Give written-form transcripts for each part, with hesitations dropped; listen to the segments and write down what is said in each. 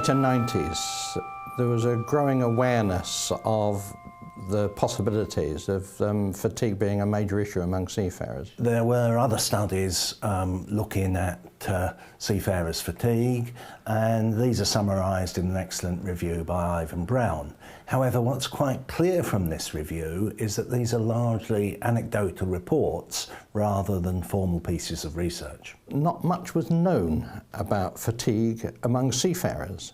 later 90s, there was a growing awareness of the possibilities of fatigue being a major issue among seafarers. There were other studies looking at seafarers' fatigue, and these are summarised in an excellent review by Ivan Brown. However, what's quite clear from this review is that these are largely anecdotal reports rather than formal pieces of research. Not much was known about fatigue among seafarers.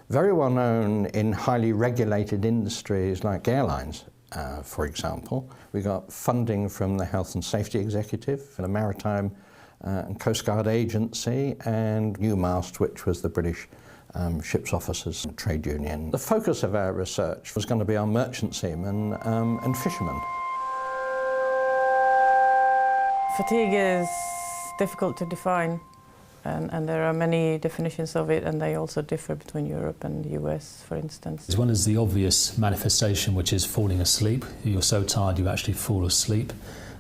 Very well known in highly regulated industries like airlines, for example. We got funding from the Health and Safety Executive, the Maritime and Coast Guard Agency, and Newmast, which was the British Ships Officers Trade Union. The focus of our research was going to be on merchant seamen and fishermen. Fatigue is difficult to define. And there are many definitions of it, and they also differ between Europe and the US, for instance. One is the obvious manifestation, which is falling asleep. You're so tired you actually fall asleep.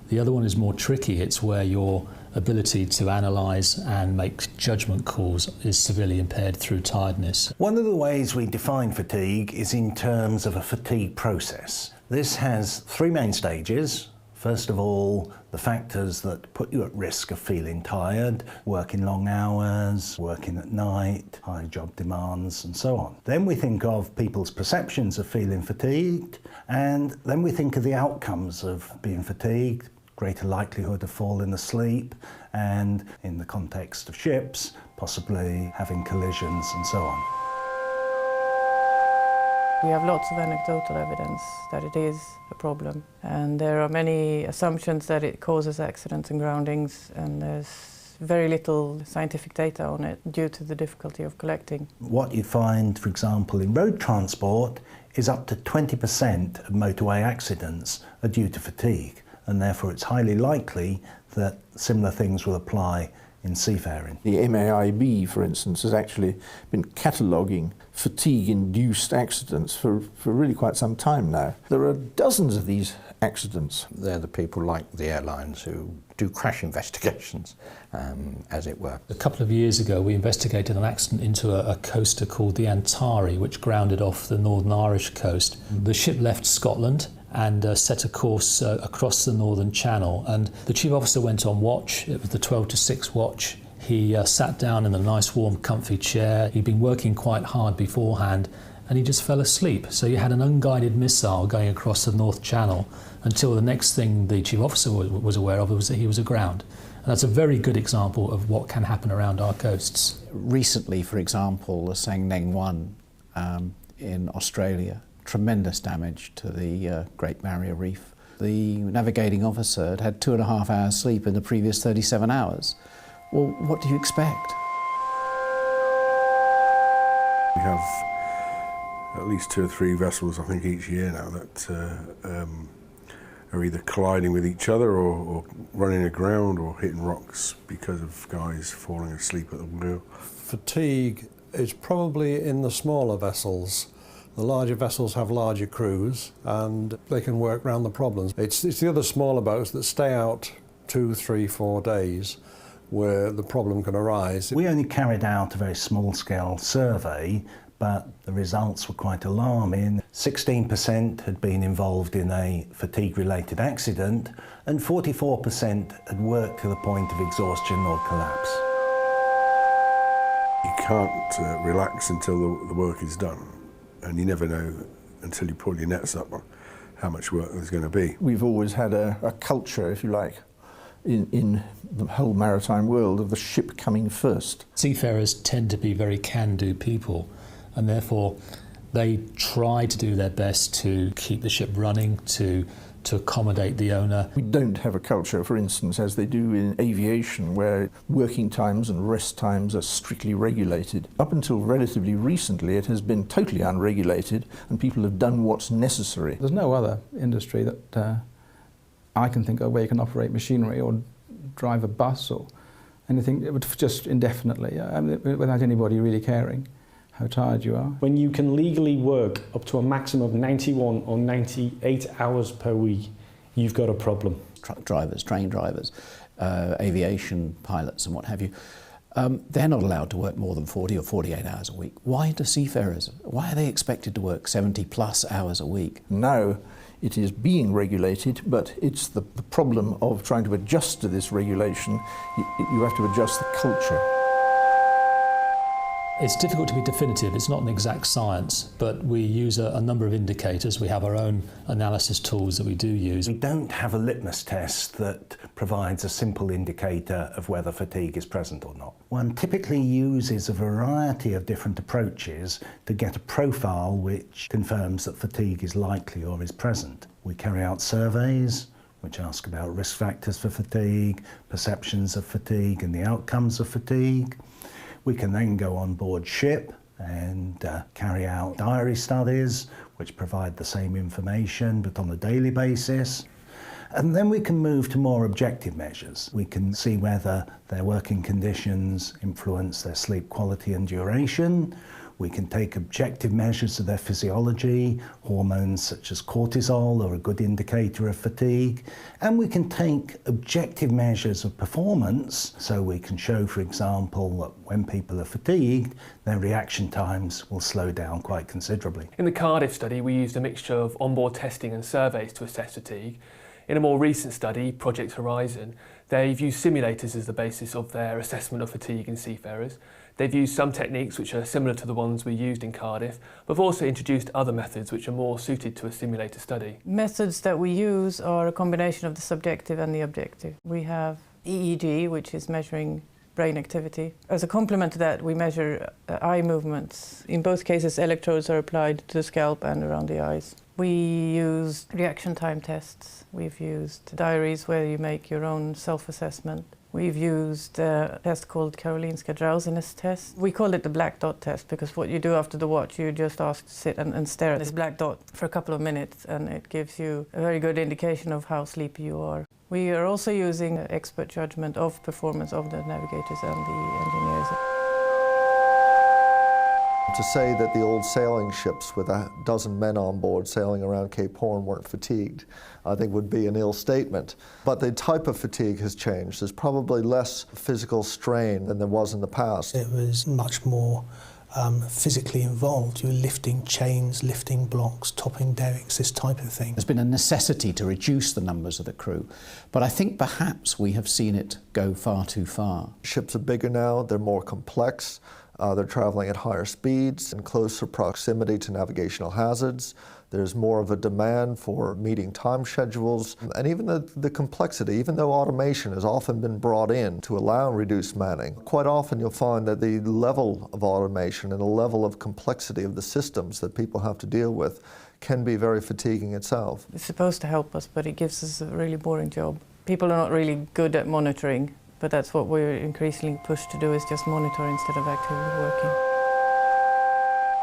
The other one is more tricky. It's where your ability to analyse and make judgment calls is severely impaired through tiredness. One of the ways we define fatigue is in terms of a fatigue process. This has three main stages. First of all, the factors that put you at risk of feeling tired, working long hours, working at night, high job demands, and so on. Then we think of people's perceptions of feeling fatigued, and then we think of the outcomes of being fatigued, greater likelihood of falling asleep, and in the context of ships, possibly having collisions and so on. We have lots of anecdotal evidence that it is a problem, and there are many assumptions that it causes accidents and groundings, and there's very little scientific data on it due to the difficulty of collecting. What you find, for example, in road transport is up to 20% of motorway accidents are due to fatigue, and therefore it's highly likely that similar things will apply in seafaring. The MAIB, for instance, has actually been cataloguing fatigue-induced accidents for really quite some time now. There are dozens of these accidents. They're the people like the airlines who do crash investigations, as it were. A couple of years ago, we investigated an accident into a coaster called the Antari, which grounded off the Northern Irish coast. The ship left Scotland and set a course across the Northern Channel, and the chief officer went on watch. It was the 12 to 6 watch. He sat down in a nice warm comfy chair. He'd been working quite hard beforehand, and he just fell asleep. So you had an unguided missile going across the North Channel until the next thing the chief officer was aware of was that he was aground. And that's a very good example of what can happen around our coasts. Recently, for example, the Sang Neng 1 in Australia, tremendous damage to the Great Barrier Reef. The navigating officer had had 2.5 hours sleep in the previous 37 hours. Well, what do you expect? We have at least 2 or 3 vessels, I think, each year now that are either colliding with each other or running aground or hitting rocks because of guys falling asleep at the wheel. Fatigue is probably in the smaller vessels. The larger vessels have larger crews and they can work around the problems. It's the other smaller boats that stay out 2, 3, 4 days where the problem can arise. We only carried out a very small-scale survey, but the results were quite alarming. 16% had been involved in a fatigue-related accident, and 44% had worked to the point of exhaustion or collapse. You can't relax until the work is done, and you never know until you pull your nets up how much work there's going to be. We've always had a culture, if you like, in the whole maritime world of the ship coming first. Seafarers tend to be very can-do people, and therefore they try to do their best to keep the ship running, to accommodate the owner. We don't have a culture, for instance, as they do in aviation, where working times and rest times are strictly regulated. Up until relatively recently, it has been totally unregulated, and people have done what's necessary. There's no other industry that I can think of where you can operate machinery or drive a bus or anything just indefinitely, without anybody really caring how tired you are. When you can legally work up to a maximum of 91 or 98 hours per week, you've got a problem. Truck drivers, train drivers, aviation pilots and what have you, they're not allowed to work more than 40 or 48 hours a week. Why do seafarers, why are they expected to work 70 plus hours a week? Now it is being regulated, but it's the problem of trying to adjust to this regulation. You have to adjust the culture. It's difficult to be definitive, it's not an exact science, but we use a number of indicators. We have our own analysis tools that we do use. We don't have a litmus test that provides a simple indicator of whether fatigue is present or not. One typically uses a variety of different approaches to get a profile which confirms that fatigue is likely or is present. We carry out surveys which ask about risk factors for fatigue, perceptions of fatigue and the outcomes of fatigue. We can then go on board ship and carry out diary studies which provide the same information but on a daily basis. And then we can move to more objective measures. We can see whether their working conditions influence their sleep quality and duration. We can take objective measures of their physiology. Hormones such as cortisol are a good indicator of fatigue. And we can take objective measures of performance. So we can show, for example, that when people are fatigued, their reaction times will slow down quite considerably. In the Cardiff study, we used a mixture of onboard testing and surveys to assess fatigue. In a more recent study, Project Horizon, they've used simulators as the basis of their assessment of fatigue in seafarers. They've used some techniques which are similar to the ones we used in Cardiff, but have also introduced other methods which are more suited to a simulator study. Methods that we use are a combination of the subjective and the objective. We have EEG, which is measuring brain activity. As a complement to that, we measure eye movements. In both cases, electrodes are applied to the scalp and around the eyes. We use reaction time tests. We've used diaries where you make your own self-assessment. We've used a test called Karolinska drowsiness test. We call it the black dot test because what you do after the watch, you just ask to sit and stare at this black dot for a couple of minutes, and it gives you a very good indication of how sleepy you are. We are also using expert judgment of performance of the navigators and the engineers. To say that the old sailing ships with a dozen men on board sailing around Cape Horn weren't fatigued, I think would be an ill statement. But the type of fatigue has changed. There's probably less physical strain than there was in the past. It was much more physically involved. You were lifting chains, lifting blocks, topping derricks, this type of thing. There's been a necessity to reduce the numbers of the crew, but I think perhaps we have seen it go far too far. Ships are bigger now, they're more complex. They're traveling at higher speeds, in closer proximity to navigational hazards. There's more of a demand for meeting time schedules, and even the complexity, even though automation has often been brought in to allow reduced manning, quite often you'll find that the level of automation and the level of complexity of the systems that people have to deal with can be very fatiguing itself. It's supposed to help us, but it gives us a really boring job. People are not really good at monitoring. But that's what we're increasingly pushed to do, is just monitor instead of actively working.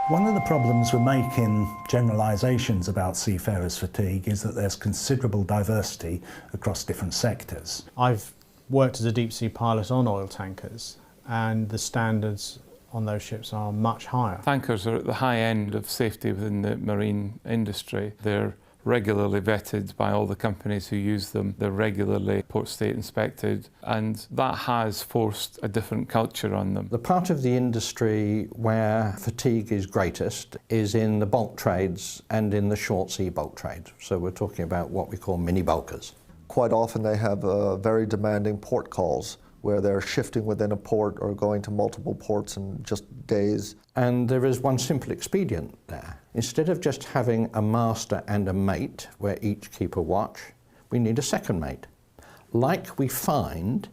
One of the problems we're making generalisations about seafarers' fatigue is that there's considerable diversity across different sectors. I've worked as a deep sea pilot on oil tankers, and the standards on those ships are much higher. Tankers are at the high end of safety within the marine industry. They're regularly vetted by all the companies who use them. They're regularly port state inspected, and that has forced a different culture on them. The part of the industry where fatigue is greatest is in the bulk trades and in the short sea bulk trades. So we're talking about what we call mini bulkers. Quite often they have very demanding port calls where they're shifting within a port or going to multiple ports in just days. And there is one simple expedient there. Instead of just having a master and a mate where each keep a watch, we need a second mate, like we find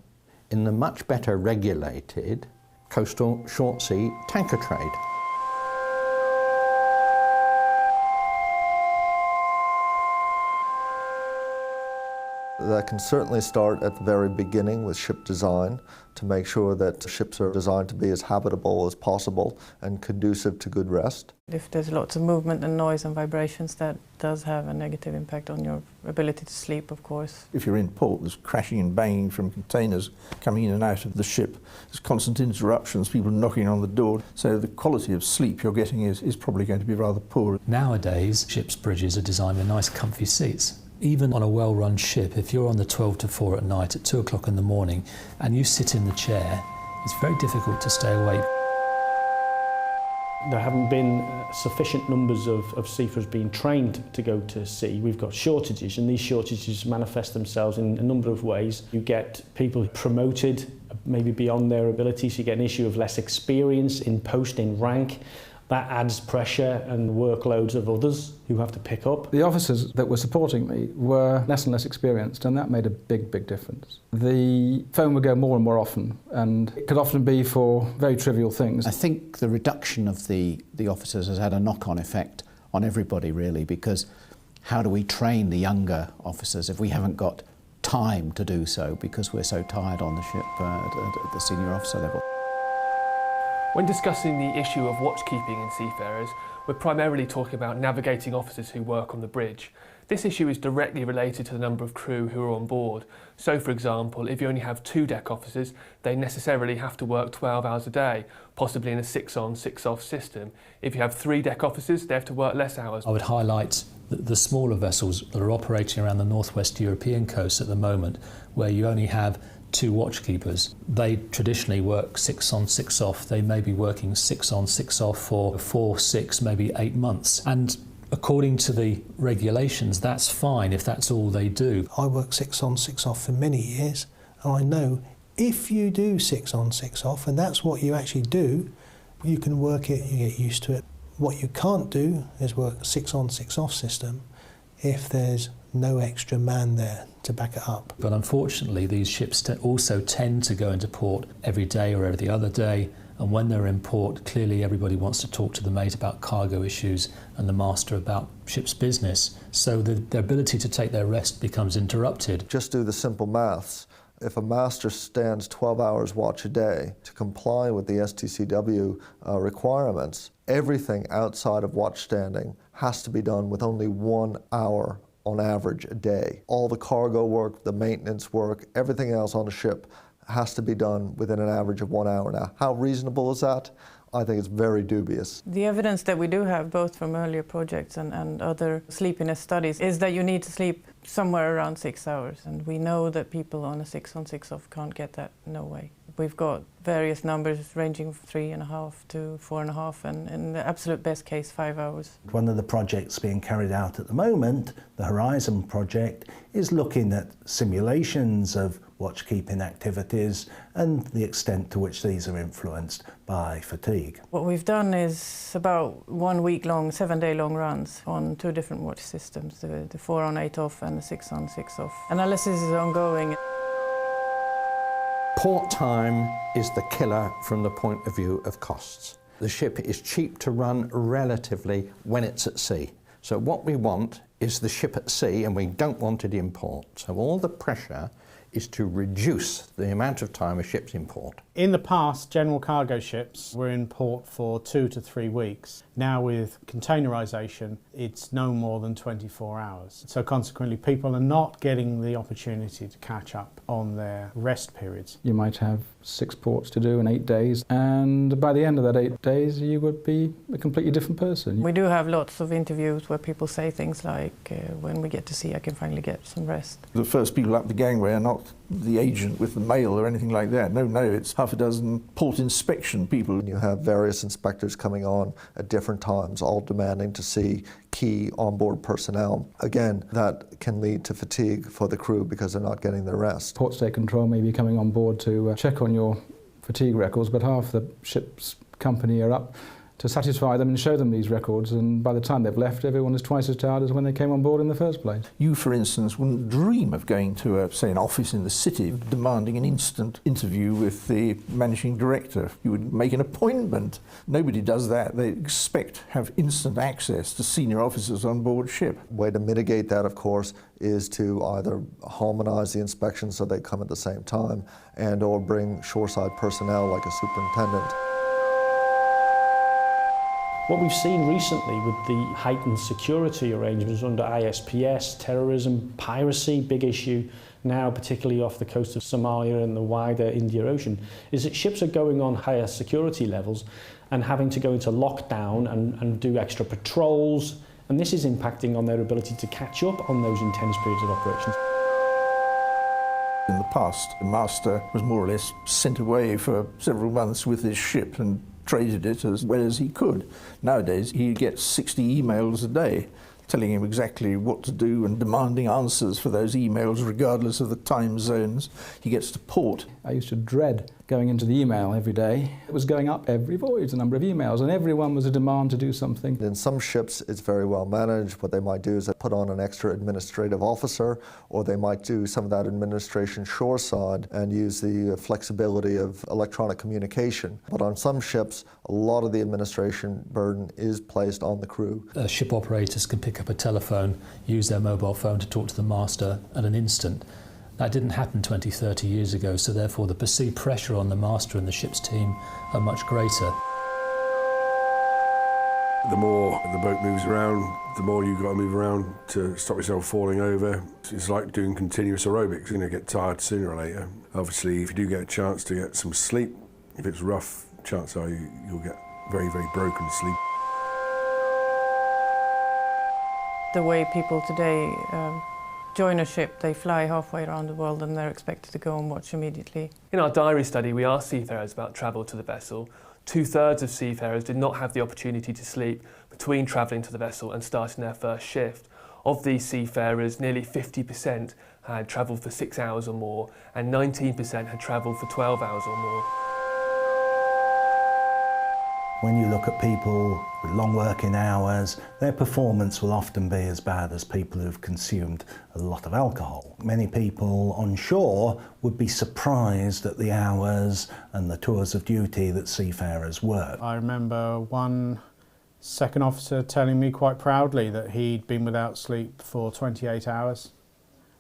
in the much better regulated coastal short sea tanker trade. That can certainly start at the very beginning with ship design to make sure that ships are designed to be as habitable as possible and conducive to good rest. If there's lots of movement and noise and vibrations, that does have a negative impact on your ability to sleep, of course. If you're in port, there's crashing and banging from containers coming in and out of the ship. There's constant interruptions, people knocking on the door. So the quality of sleep you're getting is probably going to be rather poor. Nowadays, ships' bridges are designed with nice comfy seats. Even on a well-run ship, if you're on the 12 to 4 at night at 2 o'clock in the morning and you sit in the chair, it's very difficult to stay awake. There haven't been sufficient numbers of seafarers being trained to go to sea. We've got shortages, and these shortages manifest themselves in a number of ways. You get people promoted maybe beyond their abilities. You get an issue of less experience in post, in rank. That adds pressure and workloads of others who have to pick up. The officers that were supporting me were less and less experienced, and that made a big, big difference. The phone would go more and more often, and it could often be for very trivial things. I think the reduction of the officers has had a knock-on effect on everybody, really, because how do we train the younger officers if we haven't got time to do so because we're so tired on the ship at the senior officer level? When discussing the issue of watchkeeping in seafarers, we're primarily talking about navigating officers who work on the bridge. This issue is directly related to the number of crew who are on board. So, for example, if you only have 2 deck officers, they necessarily have to work 12 hours a day, possibly in a 6-on, 6-off system. If you have 3 deck officers, they have to work less hours. I would highlight the smaller vessels that are operating around the northwest European coast at the moment, where you only have 2 watchkeepers. They traditionally work 6-on, 6-off. They may be working 6-on, 6-off for 4, 6, maybe 8 months. And according to the regulations, that's fine if that's all they do. I worked 6-on, 6-off for many years, and I know if you do 6-on, 6-off, and that's what you actually do, you can work it, you get used to it. What you can't do is work a 6-on, 6-off system if there's no extra man there to back it up. But unfortunately, these ships also tend to go into port every day or every other day, and when they're in port, clearly everybody wants to talk to the mate about cargo issues and the master about ship's business, so their ability to take their rest becomes interrupted. Just do the simple maths. If a master stands 12 hours watch a day to comply with the STCW requirements, everything outside of watch standing has to be done with only 1 hour on average a day. All the cargo work, the maintenance work, everything else on a ship has to be done within an average of 1 hour. Now, how reasonable is that? I think it's very dubious. The evidence that we do have, both from earlier projects and other sleepiness studies, is that you need to sleep somewhere around 6 hours. And we know that people on a 6-on, 6-off can't get that, no way. We've got various numbers ranging from 3.5 to 4.5, and in the absolute best case, 5 hours. One of the projects being carried out at the moment, the Horizon project, is looking at simulations of watchkeeping activities and the extent to which these are influenced by fatigue. What we've done is about 1 week long, 7-day long runs on 2 different watch systems, the 4-on, 8-off and the 6-on, 6-off. Analysis is ongoing. Port time is the killer from the point of view of costs. The ship is cheap to run relatively when it's at sea. So what we want is the ship at sea, and we don't want it in port. So all the pressure is to reduce the amount of time a ship's in port. In the past, general cargo ships were in port for 2 to 3 weeks. Now with containerisation, it's no more than 24 hours. So consequently, people are not getting the opportunity to catch up on their rest periods. You might have 6 ports to do in 8 days, and by the end of that 8 days, you would be a completely different person. We do have lots of interviews where people say things like, when we get to sea, I can finally get some rest. The first people up the gangway are not the agent with the mail or anything like that. No, it's half a dozen port inspection people. You have various inspectors coming on at different times, all demanding to see key onboard personnel. Again, that can lead to fatigue for the crew because they're not getting their rest. Port State Control may be coming on board to check on your fatigue records, but half the ship's company are up to satisfy them and show them these records, and by the time they've left, everyone is twice as tired as when they came on board in the first place. You, for instance, wouldn't dream of going to, say, an office in the city, demanding an instant interview with the managing director. You would make an appointment. Nobody does that. They expect to have instant access to senior officers on board ship. Way to mitigate that, of course, is to either harmonise the inspections so they come at the same time and or bring shoreside personnel like a superintendent. What we've seen recently with the heightened security arrangements under ISPS, terrorism, piracy, big issue now particularly off the coast of Somalia and the wider Indian Ocean, is that ships are going on higher security levels and having to go into lockdown and do extra patrols, and this is impacting on their ability to catch up on those intense periods of operations. In the past, the master was more or less sent away for several months with his ship and traded it as well as he could. Nowadays, he gets 60 emails a day telling him exactly what to do and demanding answers for those emails regardless of the time zones. He gets to port. I used to dread going into the email every day. It was going up every voyage, the number of emails, and everyone was a demand to do something. In some ships, it's very well managed. What they might do is they put on an extra administrative officer, or they might do some of that administration shoreside and use the flexibility of electronic communication. But on some ships, a lot of the administration burden is placed on the crew. Ship operators can pick up a telephone, use their mobile phone to talk to the master at an instant. That didn't happen 20, 30 years ago, so therefore the perceived pressure on the master and the ship's team are much greater. The more the boat moves around, the more you've got to move around to stop yourself falling over. It's like doing continuous aerobics. You're going to get tired sooner or later. Obviously, if you do get a chance to get some sleep, if it's rough, chances are you'll get very, very broken sleep. The way people today join a ship, they fly halfway around the world and they're expected to go and watch immediately. In our diary study, we asked seafarers about travel to the vessel. 2/3 of seafarers did not have the opportunity to sleep between travelling to the vessel and starting their first shift. Of these seafarers, nearly 50% had travelled for 6 hours or more, and 19% had travelled for 12 hours or more. When you look at people with long working hours, their performance will often be as bad as people who've consumed a lot of alcohol. Many people on shore would be surprised at the hours and the tours of duty that seafarers work. I remember one second officer telling me quite proudly that he'd been without sleep for 28 hours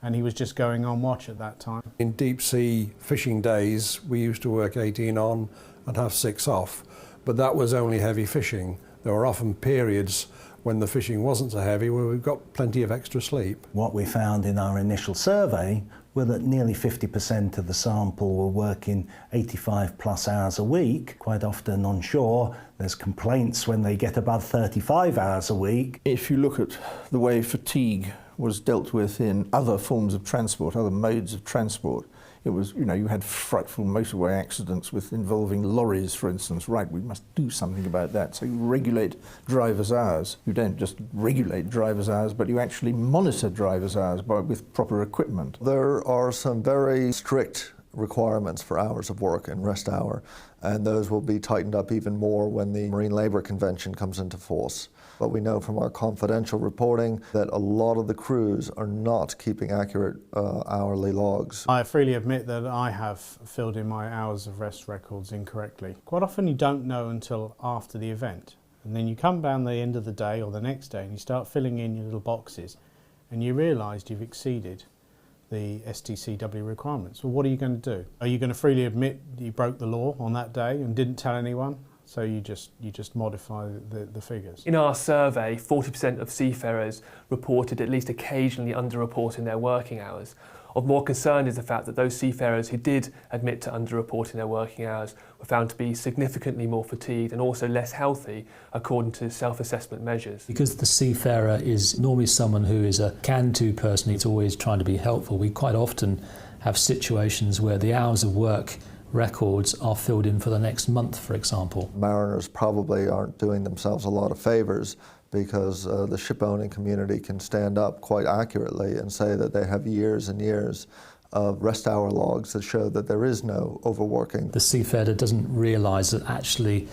and he was just going on watch at that time. In deep sea fishing days, we used to work 18 on and have 6 off. But that was only heavy fishing. There were often periods when the fishing wasn't so heavy where we've got plenty of extra sleep. What we found in our initial survey were that nearly 50% of the sample were working 85 plus hours a week. Quite often on shore, there's complaints when they get above 35 hours a week. If you look at the way fatigue was dealt with in other forms of transport, other modes of transport, it was, you had frightful motorway accidents involving lorries, for instance. Right, we must do something about that. So you regulate drivers' hours. You don't just regulate drivers' hours, but you actually monitor drivers' hours with proper equipment. There are some very strict requirements for hours of work and rest hour, and those will be tightened up even more when the Marine Labour Convention comes into force. But we know from our confidential reporting that a lot of the crews are not keeping accurate hourly logs. I freely admit that I have filled in my hours of rest records incorrectly. Quite often you don't know until after the event, and then you come down the end of the day or the next day and you start filling in your little boxes and you realise you've exceeded the STCW requirements. Well, what are you going to do? Are you going to freely admit you broke the law on that day and didn't tell anyone? So you just modify the figures. In our survey, 40% of seafarers reported at least occasionally underreporting their working hours. Of more concern is the fact that those seafarers who did admit to underreporting their working hours were found to be significantly more fatigued and also less healthy, according to self-assessment measures. Because the seafarer is normally someone who is a can-do person, he's always trying to be helpful, we quite often have situations where the hours of work records are filled in for the next month, for example. Mariners probably aren't doing themselves a lot of favours because the ship-owning community can stand up quite accurately and say that they have years and years of rest hour logs that show that there is no overworking. The seafarer doesn't realise that actually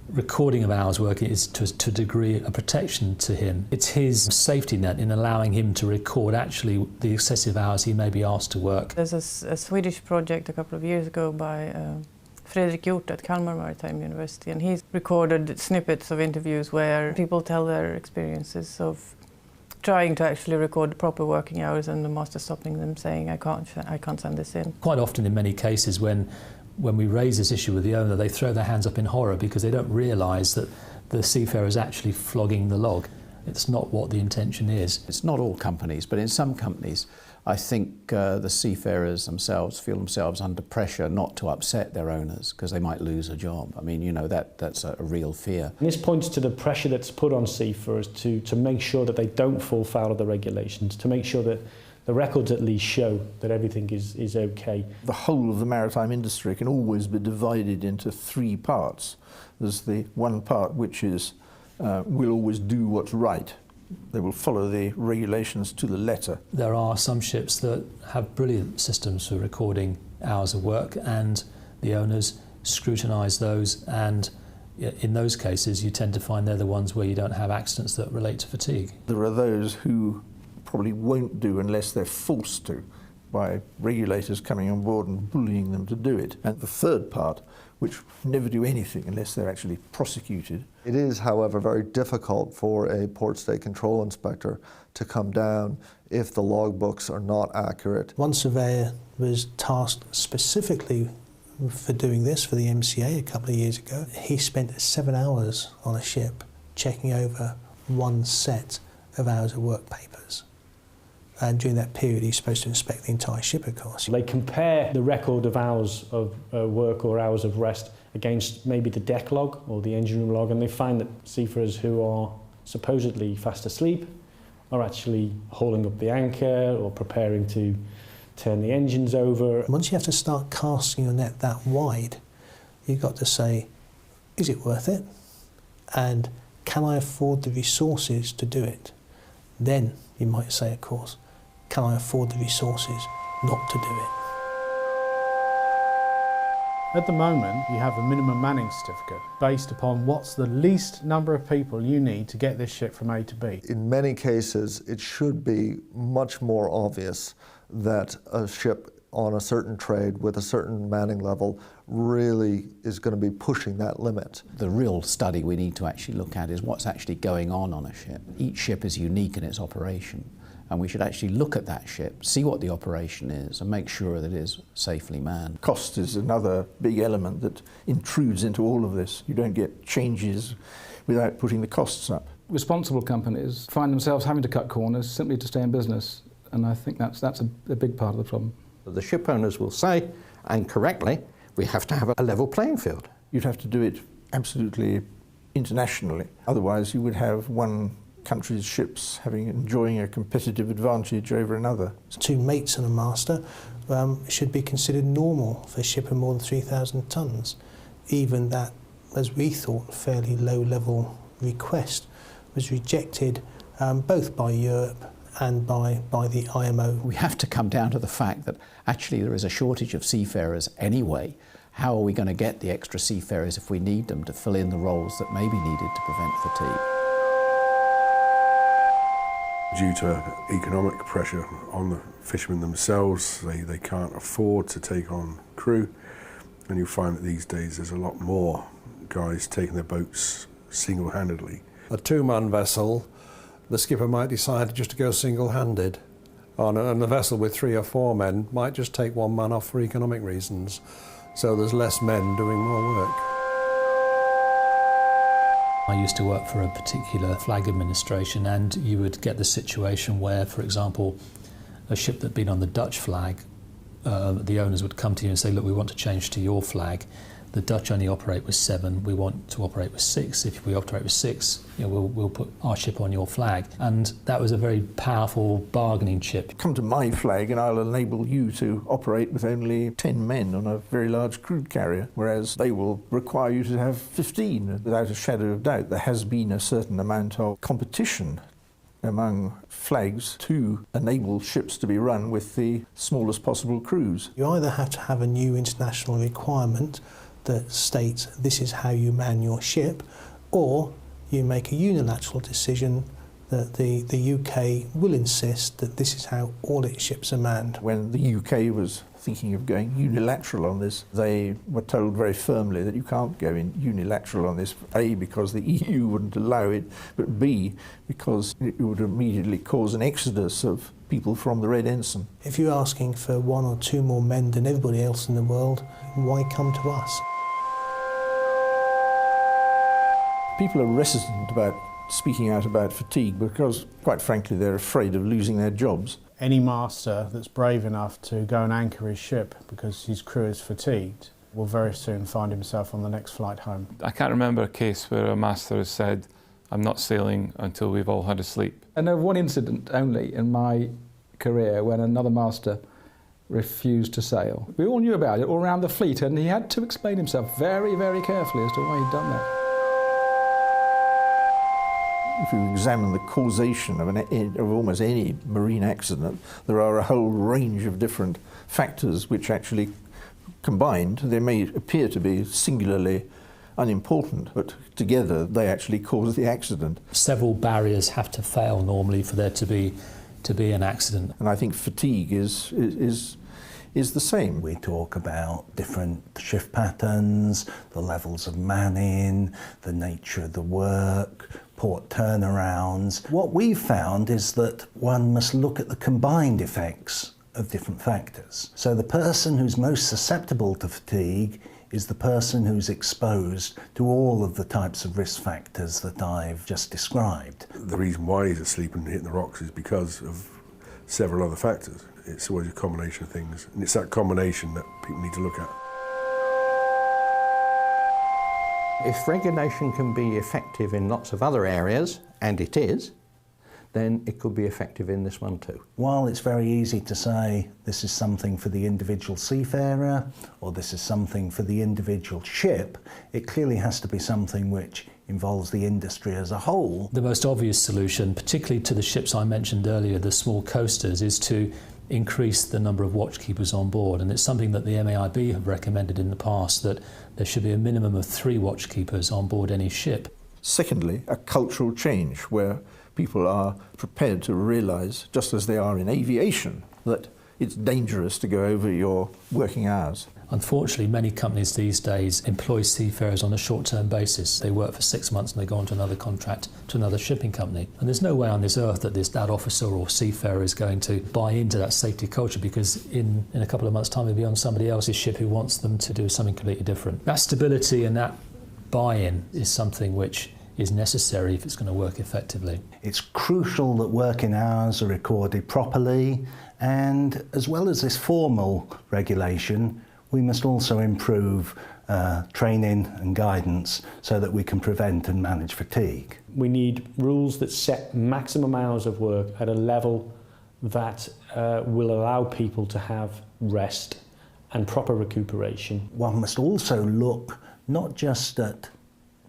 recording of hours working is to a degree a protection to him. It's his safety net in allowing him to record actually the excessive hours he may be asked to work. There's a Swedish project a couple of years ago by Fredrik Hjort at Kalmar Maritime University, and he's recorded snippets of interviews where people tell their experiences of trying to actually record proper working hours and the master stopping them saying, I can't send this in. Quite often in many cases when we raise this issue with the owner, they throw their hands up in horror because they don't realise that the seafarer is actually flogging the log. It's not what the intention is. It's not all companies, but in some companies, I think the seafarers themselves feel themselves under pressure not to upset their owners because they might lose a job. I mean, that's a real fear. And this points to the pressure that's put on seafarers to make sure that they don't fall foul of the regulations, to make sure that the records at least show that everything is okay. The whole of the maritime industry can always be divided into three parts. There's the one part which is will always do what's right. They will follow the regulations to the letter. There are some ships that have brilliant systems for recording hours of work, and the owners scrutinise those, and in those cases you tend to find they're the ones where you don't have accidents that relate to fatigue. There are those who probably won't do unless they're forced to by regulators coming on board and bullying them to do it. And the third part, which never do anything unless they're actually prosecuted. It is, however, very difficult for a port state control inspector to come down if the logbooks are not accurate. One surveyor was tasked specifically for doing this for the MCA a couple of years ago. He spent 7 hours on a ship checking over one set of hours of work papers. And during that period, he's supposed to inspect the entire ship, of course. They compare the record of hours of work or hours of rest against maybe the deck log or the engine room log, and they find that seafarers who are supposedly fast asleep are actually hauling up the anchor or preparing to turn the engines over. Once you have to start casting your net that wide, you've got to say, is it worth it? And can I afford the resources to do it? Then you might say, of course, can I afford the resources not to do it? At the moment, you have a minimum manning certificate based upon what's the least number of people you need to get this ship from A to B. In many cases, it should be much more obvious that a ship on a certain trade with a certain manning level really is going to be pushing that limit. The real study we need to actually look at is what's actually going on a ship. Each ship is unique in its operation, and we should actually look at that ship, see what the operation is, and make sure that it is safely manned. Cost is another big element that intrudes into all of this. You don't get changes without putting the costs up. Responsible companies find themselves having to cut corners simply to stay in business, and I think that's a big part of the problem. The ship owners will say, and correctly, we have to have a level playing field. You'd have to do it absolutely internationally. Otherwise, you would have one country's ships enjoying a competitive advantage over another. 2 mates and a master should be considered normal for a ship of more than 3,000 tonnes. Even that, as we thought, fairly low-level request was rejected both by Europe and by the IMO. We have to come down to the fact that actually there is a shortage of seafarers anyway. How are we going to get the extra seafarers if we need them to fill in the roles that may be needed to prevent fatigue? Due to economic pressure on the fishermen themselves, they can't afford to take on crew, and you'll find that these days there's a lot more guys taking their boats single-handedly. A 2-man vessel, the skipper might decide just to go single-handed. On a vessel with 3 or 4 men might just take 1 man off for economic reasons, so there's less men doing more work. I used to work for a particular flag administration, and you would get the situation where, for example, a ship that had been on the Dutch flag, the owners would come to you and say, look, we want to change to your flag. The Dutch only operate with 7, we want to operate with 6. If we operate with 6, we'll put our ship on your flag. And that was a very powerful bargaining chip. Come to my flag and I'll enable you to operate with only 10 men on a very large crude carrier, whereas they will require you to have 15. Without a shadow of doubt, there has been a certain amount of competition among flags to enable ships to be run with the smallest possible crews. You either have to have a new international requirement that states this is how you man your ship, or you make a unilateral decision that the UK will insist that this is how all its ships are manned. When the UK was thinking of going unilateral on this, they were told very firmly that you can't go in unilateral on this, A, because the EU wouldn't allow it, but B, because it would immediately cause an exodus of people from the Red Ensign. If you're asking for 1 or 2 more men than everybody else in the world, why come to us? People are reticent about speaking out about fatigue because, quite frankly, they're afraid of losing their jobs. Any master that's brave enough to go and anchor his ship because his crew is fatigued will very soon find himself on the next flight home. I can't remember a case where a master has said, I'm not sailing until we've all had a sleep. I know of one incident only in my career when another master refused to sail. We all knew about it all around the fleet, and he had to explain himself very, very carefully as to why he'd done that. If you examine the causation of almost any marine accident, there are a whole range of different factors which actually combined, they may appear to be singularly unimportant, but together they actually cause the accident. Several barriers have to fail normally for there to be an accident. And I think fatigue is the same. We talk about different shift patterns, the levels of manning, the nature of the work, port turnarounds. What we've found is that one must look at the combined effects of different factors. So the person who's most susceptible to fatigue is the person who's exposed to all of the types of risk factors that I've just described. The reason why he's asleep and hitting the rocks is because of several other factors. It's always a combination of things, and it's that combination that people need to look at. If regulation can be effective in lots of other areas, and it is, then it could be effective in this one too. While it's very easy to say this is something for the individual seafarer or this is something for the individual ship, it clearly has to be something which involves the industry as a whole. The most obvious solution, particularly to the ships I mentioned earlier, the small coasters, is to increase the number of watchkeepers on board, and it's something that the MAIB have recommended in the past, that there should be a minimum of 3 watchkeepers on board any ship. Secondly, a cultural change where people are prepared to realise, just as they are in aviation, that it's dangerous to go over your working hours. Unfortunately, many companies these days employ seafarers on a short-term basis. They work for 6 months and they go on to another contract to another shipping company. And there's no way on this earth that that officer or seafarer is going to buy into that safety culture, because in a couple of months' time they'll be on somebody else's ship who wants them to do something completely different. That stability and that buy-in is something which is necessary if it's going to work effectively. It's crucial that working hours are recorded properly, and as well as this formal regulation, we must also improve training and guidance so that we can prevent and manage fatigue. We need rules that set maximum hours of work at a level that will allow people to have rest and proper recuperation. One must also look not just at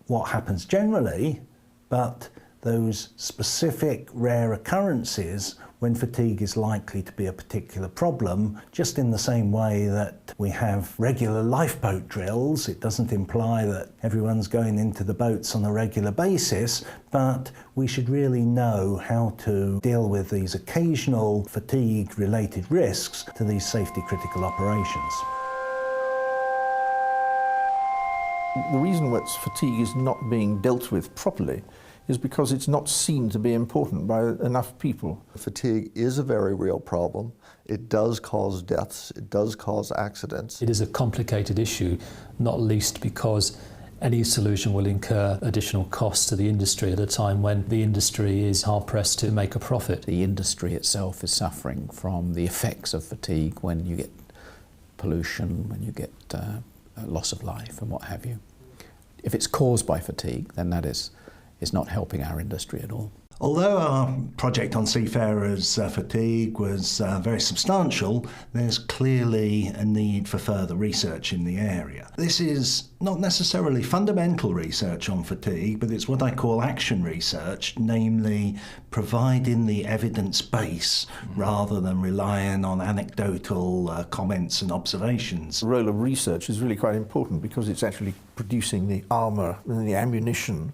what happens generally, but those specific rare occurrences when fatigue is likely to be a particular problem, just in the same way that we have regular lifeboat drills. It doesn't imply that everyone's going into the boats on a regular basis, but we should really know how to deal with these occasional fatigue-related risks to these safety-critical operations. The reason that fatigue is not being dealt with properly is because it's not seen to be important by enough people. Fatigue is a very real problem. It does cause deaths, it does cause accidents. It is a complicated issue, not least because any solution will incur additional costs to the industry at a time when the industry is hard-pressed to make a profit. The industry itself is suffering from the effects of fatigue when you get pollution, when you get loss of life and what have you. If it's caused by fatigue, then that is not helping our industry at all. Although our project on seafarers' fatigue was very substantial, there's clearly a need for further research in the area. This is not necessarily fundamental research on fatigue, but it's what I call action research, namely providing the evidence base rather than relying on anecdotal comments and observations. The role of research is really quite important because it's actually producing the armour and the ammunition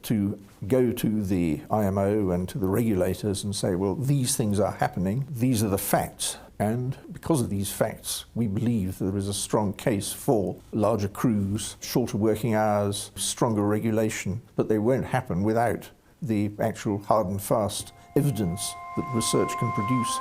to go to the IMO and to the regulators and say, well, these things are happening, these are the facts, and because of these facts, we believe there is a strong case for larger crews, shorter working hours, stronger regulation, but they won't happen without the actual hard and fast evidence that research can produce.